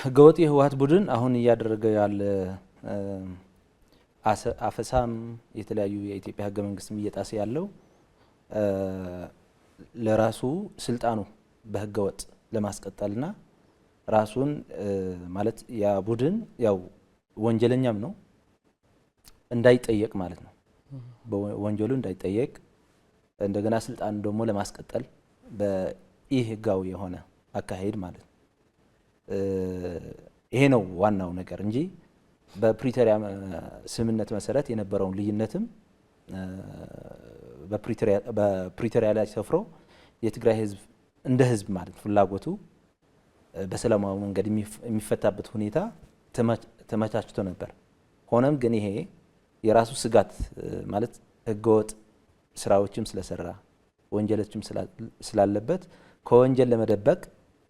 ህገወጥ የህወሓት ቡድን አሁን እያደረገ ያለ አፈሳም የተለያዩ የኢትዮጵያ ህገ መንግስትም እየጣሰ ያለው ለራሱ ስልጣኑ በህገወጥ ለማስቀጠልና ራሱን ማለት ያ ቡድን ያው ወንጀለኛም ነው እንዳይጠየቅ ማለት ነው። በወንጀሉ እንዳይጠየቅ እንደገና ስልጣን ደግሞ ለማስቀጠል በኢህጋዊ የሆነ አካሄድ ማለት ነው። ይሄ ነው ዋናው ነገር እንጂ በፕሪቶሪያ ስምምነት መሰረት የነበረውን ልዩነትም በፕሪቶሪያ ላይ ሰፍሮ የትግራይ ህዝብ እንደ ህዝብ ማለት ፍላጎቱ በሰላማዊ መንገድ የሚፈታበት ሁኔታ ተመቻችቶ ነበር። ሆነም ግን ይሄ የራሱ ስጋት ማለት ህገወጥ ስራዎችም ስለሰራ ወንጀሎችም ስላለበት ከወንጀል ለመደበቅ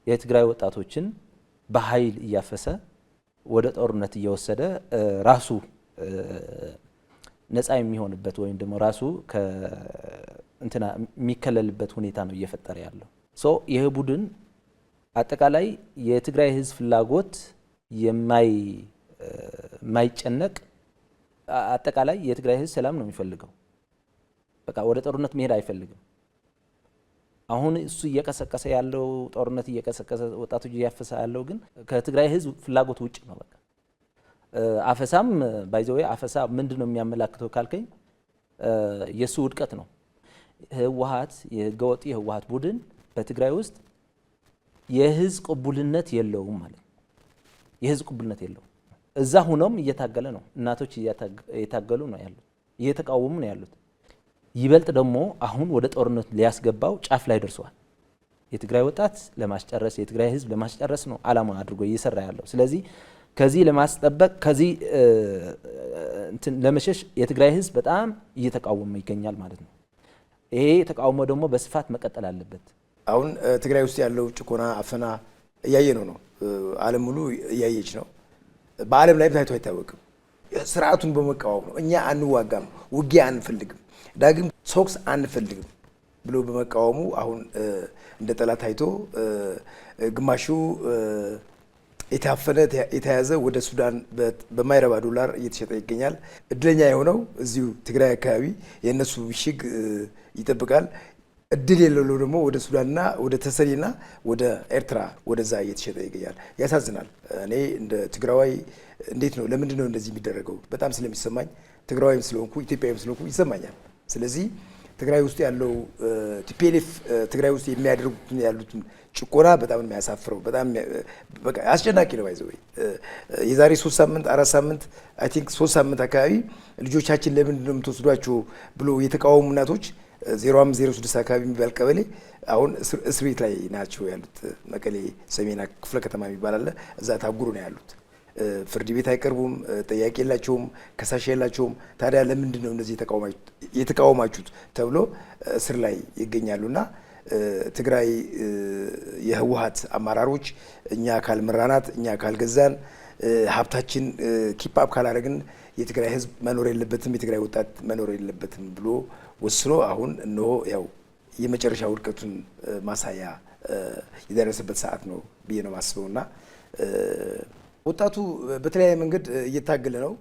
የትግራይ ወጣቶችን በኃይል እያፈሰ ወደ ጦርነት እየወሰደ ራሱ ነፃ የሚሆንበት ወይም ደግሞ ራሱ እንትና የሚከለልበት ሁኔታ ነው እየፈጠረ ያለው። ይህ ቡድን አጠቃላይ የትግራይ ህዝብ ፍላጎት የማይጨነቅ አጠቃላይ የትግራይ ህዝብ ሰላም ነው የሚፈልገው። በቃ ወደ ጦርነት መሄድ አይፈልግም። አሁን እሱ እየቀሰቀሰ ያለው ጦርነት እየቀሰቀሰ ወጣቶች እያፈሰ ያለው ግን ከትግራይ ህዝብ ፍላጎት ውጭ ነው። በቃ አፈሳም ባይዘው አፈሳ ምንድነው የሚያመላክተው ካልከኝ የሱ ውድቀት ነው። ህወሓት የህገወጥ የህወሓት ቡድን በትግራይ ውስጥ የህዝብ ቅቡልነት የለውም ማለት ነው። የህዝብ ቅቡልነት የለውም። እዛ ሆኖም እየታገለ ነው። እናቶች እየታገሉ ነው ያሉት፣ እየተቃወሙ ነው ያሉት። ይበልጥ ደግሞ አሁን ወደ ጦርነት ሊያስገባው ጫፍ ላይ ደርሷል። የትግራይ ወጣት ለማስጨረስ የትግራይ ህዝብ ለማስጨረስ ነው አላማ አድርጎ እየሰራ ያለው። ስለዚህ ከዚህ ለማስጠበቅ ከዚህ ለመሸሽ የትግራይ ህዝብ በጣም እየተቃወመ ይገኛል ማለት ነው። ይሄ ተቃውሞ ደግሞ በስፋት መቀጠል አለበት። አሁን ትግራይ ውስጥ ያለው ጭቆና አፈና እያየ ነው። ዓለም ሙሉ እያየች ነው። በዓለም ላይ ታይቶ አይታወቅም። ስርዓቱን በመቃወም ነው። እኛ አንዋጋም፣ ውጊያ አንፈልግም፣ ዳግም ሶክስ አንፈልግም ብሎ በመቃወሙ አሁን እንደ ጠላት ታይቶ ግማሹ የታፈነ የተያዘ ወደ ሱዳን በማይረባ ዶላር እየተሸጠ ይገኛል። እድለኛ የሆነው እዚሁ ትግራይ አካባቢ የእነሱ ምሽግ ይጠብቃል። እድል የሌለው ደግሞ ወደ ሱዳንና ወደ ተሰሪና ወደ ኤርትራ ወደዛ እየተሸጠ ይገኛል። ያሳዝናል። እኔ እንደ ትግራዋይ እንዴት ነው ለምንድን ነው እንደዚህ የሚደረገው? በጣም ስለሚሰማኝ ትግራዋይም ስለሆንኩ ኢትዮጵያዊም ስለሆንኩ ይሰማኛል። ስለዚህ ትግራይ ውስጥ ያለው ቲፒኤልኤፍ ትግራይ ውስጥ የሚያደርጉት ያሉትን ጭቆና በጣም የሚያሳፍረው በጣም በቃ አስጨናቂ ነው። ባይዘው የዛሬ 3 ሳምንት 4 ሳምንት አይ ቲንክ 3 ሳምንት አካባቢ ልጆቻችን ለምንድን ነው የምትወስዷቸው ብሎ የተቃወሙ እናቶች 0506 አካባቢ የሚባል ቀበሌ አሁን እስር ቤት ላይ ናቸው ያሉት። መቀሌ ሰሜን ክፍለ ከተማ የሚባል አለ። እዛ ታጉሩ ነው ያሉት። ፍርድ ቤት አይቀርቡም፣ ጠያቂ የላቸውም፣ ከሳሽ የላቸውም። ታዲያ ለምንድን ነው እንደዚህ የተቃወማችሁት ተብሎ እስር ላይ ይገኛሉና ትግራይ የህወሓት አመራሮች እኛ ካልመራናት እኛ ካልገዛን ሀብታችን ኪፕ አፕ ካላደረግን የትግራይ ህዝብ መኖር የለበትም፣ የትግራይ ወጣት መኖር የለበትም ብሎ ወስኖ አሁን እነሆ ያው የመጨረሻ ውድቀቱን ማሳያ የደረሰበት ሰዓት ነው ብዬ ነው ማስበውና ወጣቱ በተለያየ መንገድ እየታገለ ነው።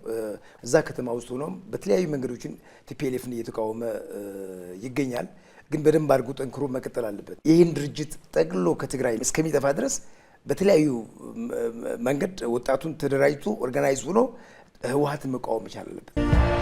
እዛ ከተማ ውስጥ ሆኖም በተለያዩ መንገዶችን ቲፒኤልኤፍን እየተቃወመ ይገኛል። ግን በደንብ አድርጎ ጠንክሮ መቀጠል አለበት። ይህን ድርጅት ጠቅልሎ ከትግራይ እስከሚጠፋ ድረስ በተለያዩ መንገድ ወጣቱን ተደራጅቶ ኦርጋናይዝ ሆኖ ህወሓትን መቃወም መቻል አለበት።